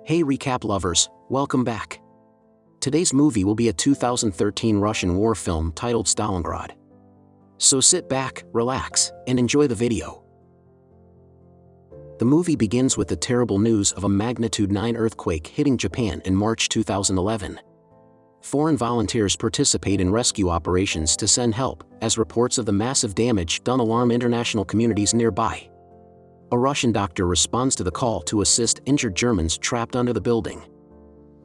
Hey recap lovers, welcome back. Today's movie will be a 2013 Russian war film titled Stalingrad. So sit back, relax, and enjoy the video. The movie begins with the terrible news of a magnitude 9 earthquake hitting Japan in March 2011. Foreign volunteers participate in rescue operations to send help, as reports of the massive damage done alarm international communities nearby. A Russian doctor responds to the call to assist injured Germans trapped under the building.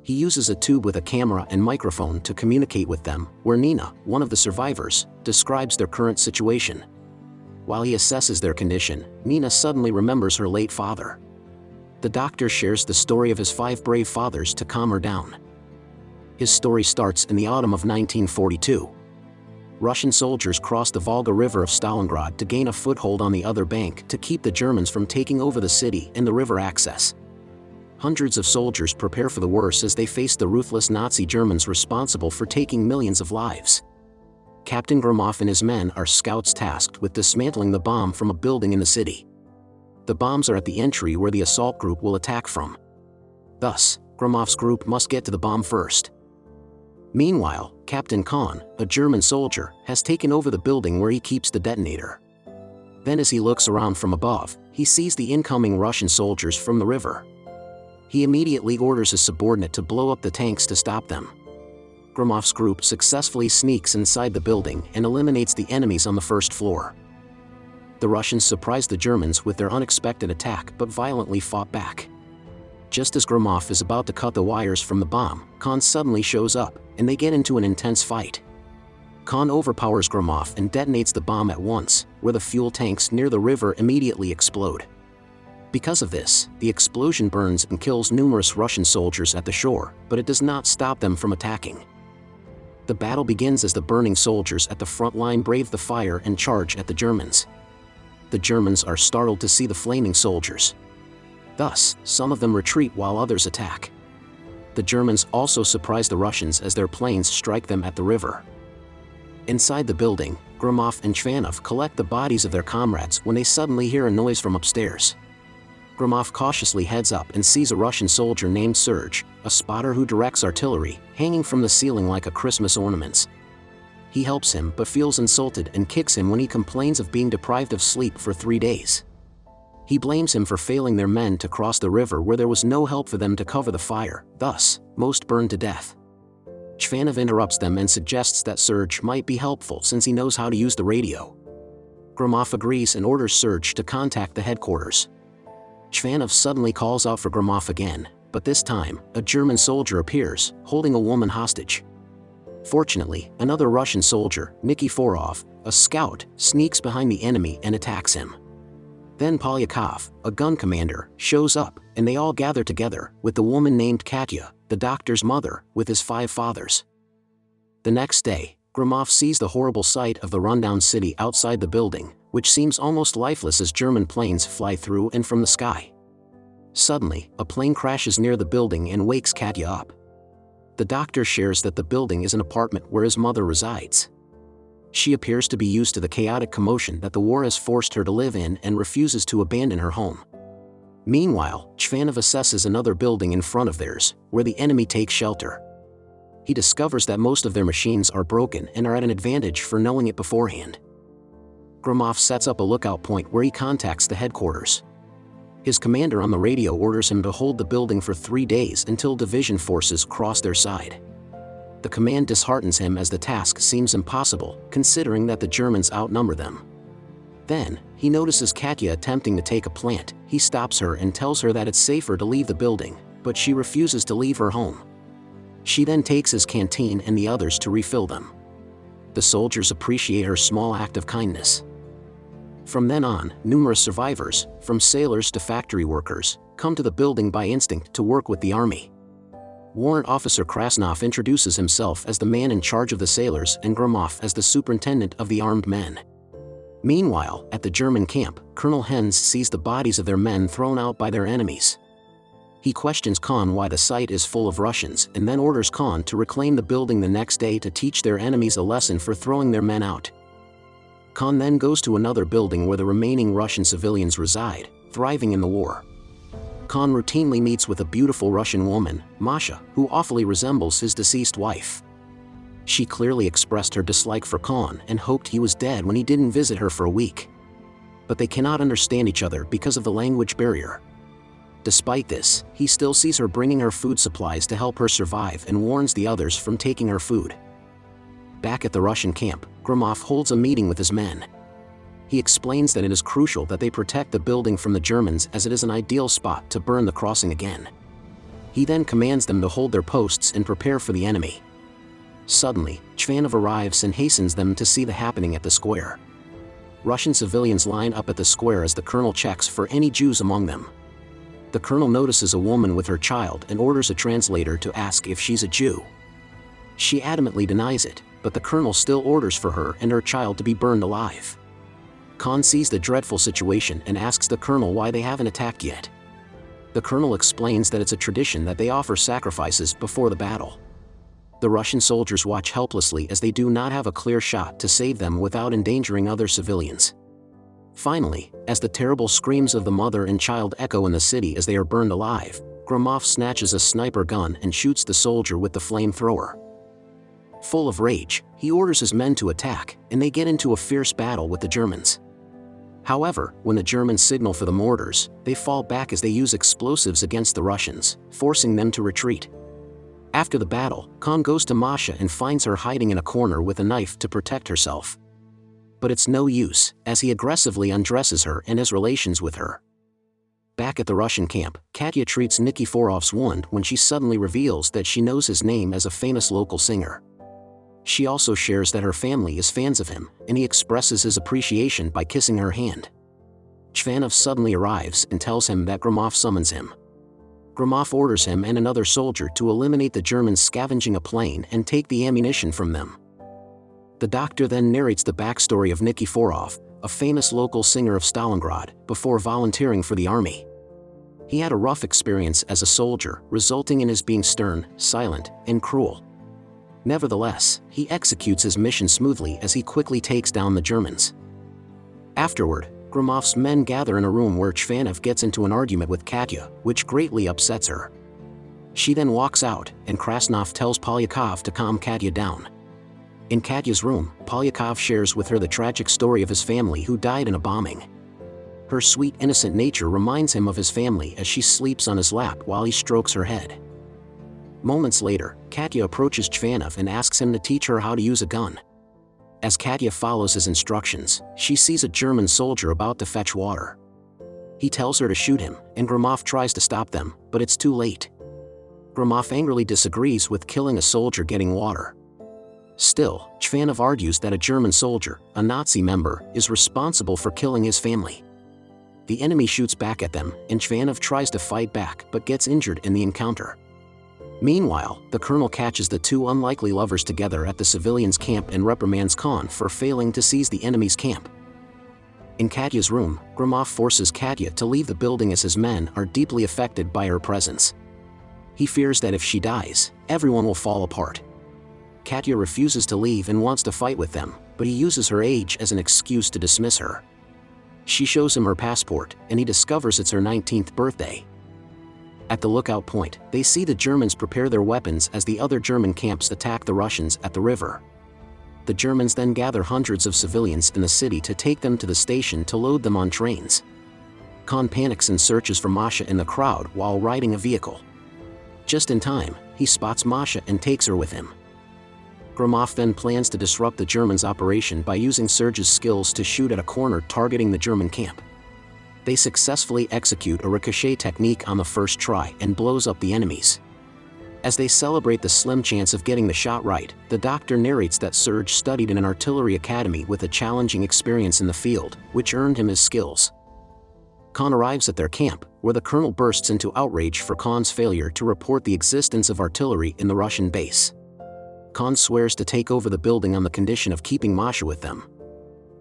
He uses a tube with a camera and microphone to communicate with them, where Nina, one of the survivors, describes their current situation. While he assesses their condition, Nina suddenly remembers her late father. The doctor shares the story of his 5 brave fathers to calm her down. His story starts in the autumn of 1942. Russian soldiers crossed the Volga River of Stalingrad to gain a foothold on the other bank to keep the Germans from taking over the city and the river access. Hundreds of soldiers prepare for the worst as they face the ruthless Nazi Germans responsible for taking millions of lives. Captain Gromov and his men are scouts tasked with dismantling the bomb from a building in the city. The bombs are at the entry where the assault group will attack from. Thus, Gromov's group must get to the bomb first. Meanwhile, Captain Kahn, a German soldier, has taken over the building where he keeps the detonator. Then as he looks around from above, he sees the incoming Russian soldiers from the river. He immediately orders his subordinate to blow up the tanks to stop them. Gromov's group successfully sneaks inside the building and eliminates the enemies on the first floor. The Russians surprise the Germans with their unexpected attack but violently fought back. Just as Gromov is about to cut the wires from the bomb, Kahn suddenly shows up, and they get into an intense fight. Kahn overpowers Gromov and detonates the bomb at once, where the fuel tanks near the river immediately explode. Because of this, the explosion burns and kills numerous Russian soldiers at the shore, but it does not stop them from attacking. The battle begins as the burning soldiers at the front line brave the fire and charge at the Germans. The Germans are startled to see the flaming soldiers. Thus, some of them retreat while others attack. The Germans also surprise the Russians as their planes strike them at the river. Inside the building, Gromov and Chvanov collect the bodies of their comrades when they suddenly hear a noise from upstairs. Gromov cautiously heads up and sees a Russian soldier named Serge, a spotter who directs artillery, hanging from the ceiling like a Christmas ornaments. He helps him but feels insulted and kicks him when he complains of being deprived of sleep for 3 days. He blames him for failing their men to cross the river where there was no help for them to cover the fire, thus, most burned to death. Chvanov interrupts them and suggests that Serge might be helpful since he knows how to use the radio. Gromov agrees and orders Serge to contact the headquarters. Chvanov suddenly calls out for Gromov again, but this time, a German soldier appears, holding a woman hostage. Fortunately, another Russian soldier, Nikiforov, a scout, sneaks behind the enemy and attacks him. Then Polyakov, a gun commander, shows up, and they all gather together, with the woman named Katya, the doctor's mother, with his 5 fathers. The next day, Gromov sees the horrible sight of the rundown city outside the building, which seems almost lifeless as German planes fly through and from the sky. Suddenly, a plane crashes near the building and wakes Katya up. The doctor shares that the building is an apartment where his mother resides. She appears to be used to the chaotic commotion that the war has forced her to live in and refuses to abandon her home. Meanwhile, Chvanov assesses another building in front of theirs, where the enemy takes shelter. He discovers that most of their machines are broken and are at an advantage for knowing it beforehand. Gromov sets up a lookout point where he contacts the headquarters. His commander on the radio orders him to hold the building for 3 days until division forces cross their side. The command disheartens him as the task seems impossible, considering that the Germans outnumber them. Then, he notices Katya attempting to take a plant. He stops her and tells her that it's safer to leave the building, but she refuses to leave her home. She then takes his canteen and the others to refill them. The soldiers appreciate her small act of kindness. From then on, numerous survivors, from sailors to factory workers, come to the building by instinct to work with the army. Warrant Officer Krasnov introduces himself as the man in charge of the sailors and Gromov as the superintendent of the armed men. Meanwhile, at the German camp, Colonel Hens sees the bodies of their men thrown out by their enemies. He questions Kahn why the site is full of Russians and then orders Kahn to reclaim the building the next day to teach their enemies a lesson for throwing their men out. Kahn then goes to another building where the remaining Russian civilians reside, thriving in the war. Khan routinely meets with a beautiful Russian woman, Masha, who awfully resembles his deceased wife. She clearly expressed her dislike for Khan and hoped he was dead when he didn't visit her for a week. But they cannot understand each other because of the language barrier. Despite this, he still sees her bringing her food supplies to help her survive and warns the others from taking her food. Back at the Russian camp, Gromov holds a meeting with his men. He explains that it is crucial that they protect the building from the Germans as it is an ideal spot to burn the crossing again. He then commands them to hold their posts and prepare for the enemy. Suddenly, Chvanov arrives and hastens them to see the happening at the square. Russian civilians line up at the square as the colonel checks for any Jews among them. The colonel notices a woman with her child and orders a translator to ask if she's a Jew. She adamantly denies it, but the colonel still orders for her and her child to be burned alive. Khan sees the dreadful situation and asks the colonel why they haven't attacked yet. The colonel explains that it's a tradition that they offer sacrifices before the battle. The Russian soldiers watch helplessly as they do not have a clear shot to save them without endangering other civilians. Finally, as the terrible screams of the mother and child echo in the city as they are burned alive, Gromov snatches a sniper gun and shoots the soldier with the flamethrower. Full of rage, he orders his men to attack, and they get into a fierce battle with the Germans. However, when the Germans signal for the mortars, they fall back as they use explosives against the Russians, forcing them to retreat. After the battle, Khan goes to Masha and finds her hiding in a corner with a knife to protect herself. But it's no use, as he aggressively undresses her and has relations with her. Back at the Russian camp, Katya treats Nikiforov's wound when she suddenly reveals that she knows his name as a famous local singer. She also shares that her family is fans of him, and he expresses his appreciation by kissing her hand. Chvanov suddenly arrives and tells him that Gromov summons him. Gromov orders him and another soldier to eliminate the Germans scavenging a plane and take the ammunition from them. The doctor then narrates the backstory of Nikiforov, a famous local singer of Stalingrad, before volunteering for the army. He had a rough experience as a soldier, resulting in his being stern, silent, and cruel. Nevertheless, he executes his mission smoothly as he quickly takes down the Germans. Afterward, Gromov's men gather in a room where Chvanov gets into an argument with Katya, which greatly upsets her. She then walks out, and Krasnov tells Polyakov to calm Katya down. In Katya's room, Polyakov shares with her the tragic story of his family who died in a bombing. Her sweet, innocent nature reminds him of his family as she sleeps on his lap while he strokes her head. Moments later, Katya approaches Chvanov and asks him to teach her how to use a gun. As Katya follows his instructions, she sees a German soldier about to fetch water. He tells her to shoot him, and Gromov tries to stop them, but it's too late. Gromov angrily disagrees with killing a soldier getting water. Still, Chvanov argues that a German soldier, a Nazi member, is responsible for killing his family. The enemy shoots back at them, and Chvanov tries to fight back but gets injured in the encounter. Meanwhile, the colonel catches the two unlikely lovers together at the civilians' camp and reprimands Khan for failing to seize the enemy's camp. In Katya's room, Gromov forces Katya to leave the building as his men are deeply affected by her presence. He fears that if she dies, everyone will fall apart. Katya refuses to leave and wants to fight with them, but he uses her age as an excuse to dismiss her. She shows him her passport, and he discovers it's her 19th birthday. At the lookout point, they see the Germans prepare their weapons as the other German camps attack the Russians at the river. The Germans then gather hundreds of civilians in the city to take them to the station to load them on trains. Khan panics and searches for Masha in the crowd while riding a vehicle. Just in time, he spots Masha and takes her with him. Gromov then plans to disrupt the Germans' operation by using Serge's skills to shoot at a corner targeting the German camp. They successfully execute a ricochet technique on the first try and blows up the enemies. As they celebrate the slim chance of getting the shot right, the doctor narrates that Serge studied in an artillery academy with a challenging experience in the field, which earned him his skills. Khan arrives at their camp, where the colonel bursts into outrage for Khan's failure to report the existence of artillery in the Russian base. Khan swears to take over the building on the condition of keeping Masha with them.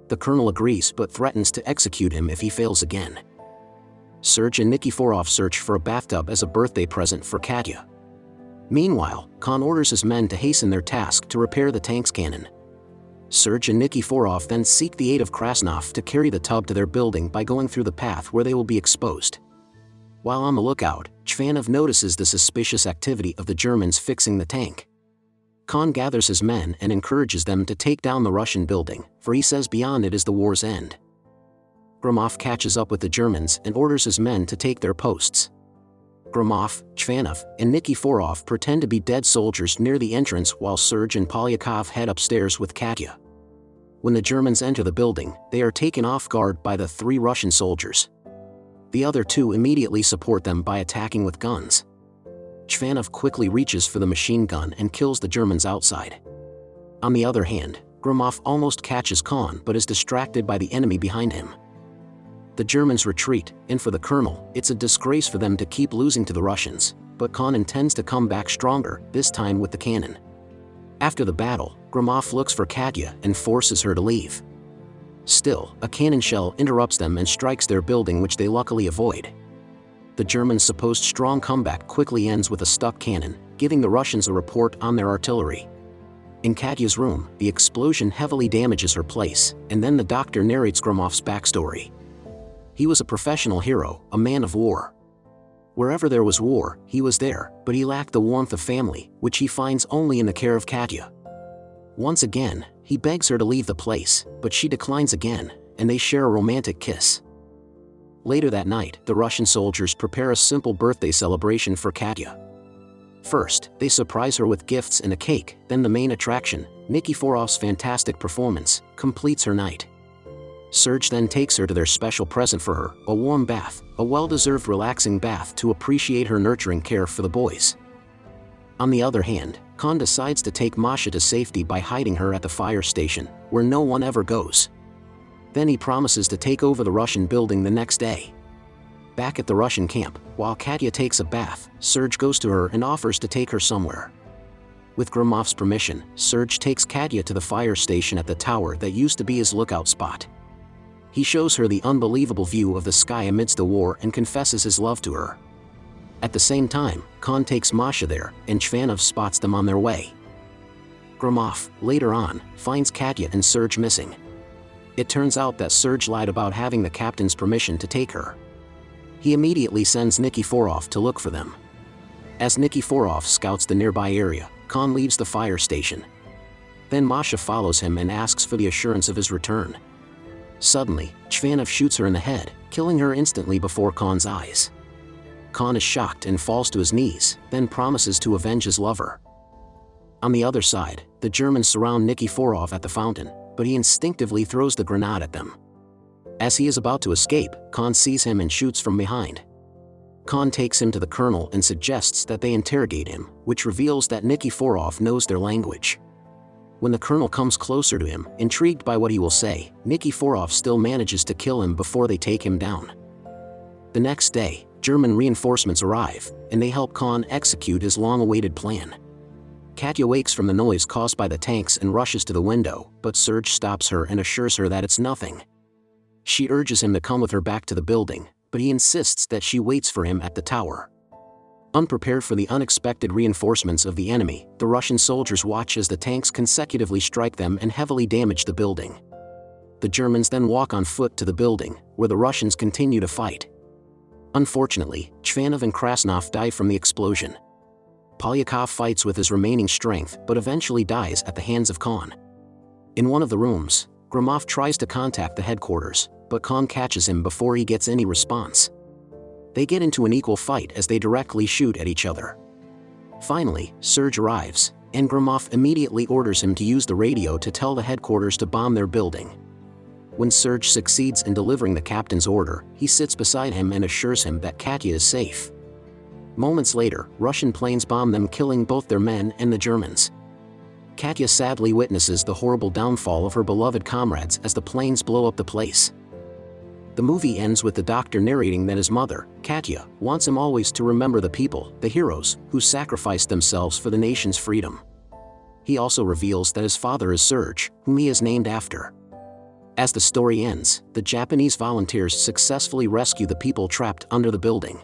The colonel agrees but threatens to execute him if he fails again. Serge and Nikiforov search for a bathtub as a birthday present for Katya. Meanwhile, Khan orders his men to hasten their task to repair the tank's cannon. Serge and Nikiforov then seek the aid of Krasnov to carry the tub to their building by going through the path where they will be exposed. While on the lookout, Chvanov notices the suspicious activity of the Germans fixing the tank. Khan gathers his men and encourages them to take down the Russian building, for he says beyond it is the war's end. Gromov catches up with the Germans and orders his men to take their posts. Gromov, Chvanov, and Nikiforov pretend to be dead soldiers near the entrance while Serge and Polyakov head upstairs with Katya. When the Germans enter the building, they are taken off guard by the 3 Russian soldiers. The other 2 immediately support them by attacking with guns. Chvanov quickly reaches for the machine gun and kills the Germans outside. On the other hand, Gromov almost catches Khan but is distracted by the enemy behind him. The Germans retreat, and for the colonel, it's a disgrace for them to keep losing to the Russians, but Khan intends to come back stronger, this time with the cannon. After the battle, Gromov looks for Katya and forces her to leave. Still, a cannon shell interrupts them and strikes their building, which they luckily avoid. The Germans' supposed strong comeback quickly ends with a stuck cannon, giving the Russians a report on their artillery. In Katya's room, the explosion heavily damages her place, and then the doctor narrates Gromov's backstory. He was a professional hero, a man of war. Wherever there was war, he was there, but he lacked the warmth of family, which he finds only in the care of Katya. Once again, he begs her to leave the place, but she declines again, and they share a romantic kiss. Later that night, the Russian soldiers prepare a simple birthday celebration for Katya. First, they surprise her with gifts and a cake, then the main attraction, Nikiforov's fantastic performance, completes her night. Serge then takes her to their special present for her, a warm bath, a well-deserved relaxing bath to appreciate her nurturing care for the boys. On the other hand, Khan decides to take Masha to safety by hiding her at the fire station, where no one ever goes. Then he promises to take over the Russian building the next day. Back at the Russian camp, while Katya takes a bath, Serge goes to her and offers to take her somewhere. With Gromov's permission, Serge takes Katya to the fire station at the tower that used to be his lookout spot. He shows her the unbelievable view of the sky amidst the war and confesses his love to her. At the same time, Khan takes Masha there, and Chvanov spots them on their way. Gromov, later on, finds Katya and Serge missing. It turns out that Serge lied about having the captain's permission to take her. He immediately sends Nikiforov to look for them. As Nikiforov scouts the nearby area, Khan leaves the fire station. Then Masha follows him and asks for the assurance of his return. Suddenly, Chvanov shoots her in the head, killing her instantly before Khan's eyes. Khan is shocked and falls to his knees, then promises to avenge his lover. On the other side, the Germans surround Nikiforov at the fountain, but he instinctively throws the grenade at them. As he is about to escape, Khan sees him and shoots from behind. Khan takes him to the colonel and suggests that they interrogate him, which reveals that Nikiforov knows their language. When the colonel comes closer to him, intrigued by what he will say, Nikiforov still manages to kill him before they take him down. The next day, German reinforcements arrive, and they help Khan execute his long-awaited plan. Katya wakes from the noise caused by the tanks and rushes to the window, but Serge stops her and assures her that it's nothing. She urges him to come with her back to the building, but he insists that she waits for him at the tower. Unprepared for the unexpected reinforcements of the enemy, the Russian soldiers watch as the tanks consecutively strike them and heavily damage the building. The Germans then walk on foot to the building, where the Russians continue to fight. Unfortunately, Chvanov and Krasnov die from the explosion. Polyakov fights with his remaining strength but eventually dies at the hands of Khan. In one of the rooms, Gromov tries to contact the headquarters, but Khan catches him before he gets any response. They get into an equal fight as they directly shoot at each other. Finally, Serge arrives, and Gromov immediately orders him to use the radio to tell the headquarters to bomb their building. When Serge succeeds in delivering the captain's order, he sits beside him and assures him that Katya is safe. Moments later, Russian planes bomb them, killing both their men and the Germans. Katya sadly witnesses the horrible downfall of her beloved comrades as the planes blow up the place. The movie ends with the doctor narrating that his mother, Katya, wants him always to remember the people, the heroes, who sacrificed themselves for the nation's freedom. He also reveals that his father is Serge, whom he is named after. As the story ends, the Japanese volunteers successfully rescue the people trapped under the building.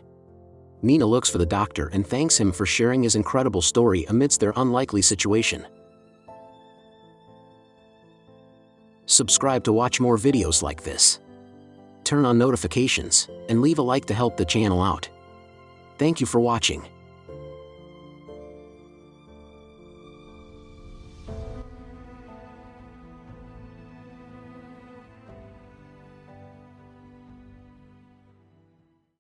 Nina looks for the doctor and thanks him for sharing his incredible story amidst their unlikely situation. Subscribe to watch more videos like this. Turn on notifications, and leave a like to help the channel out. Thank you for watching.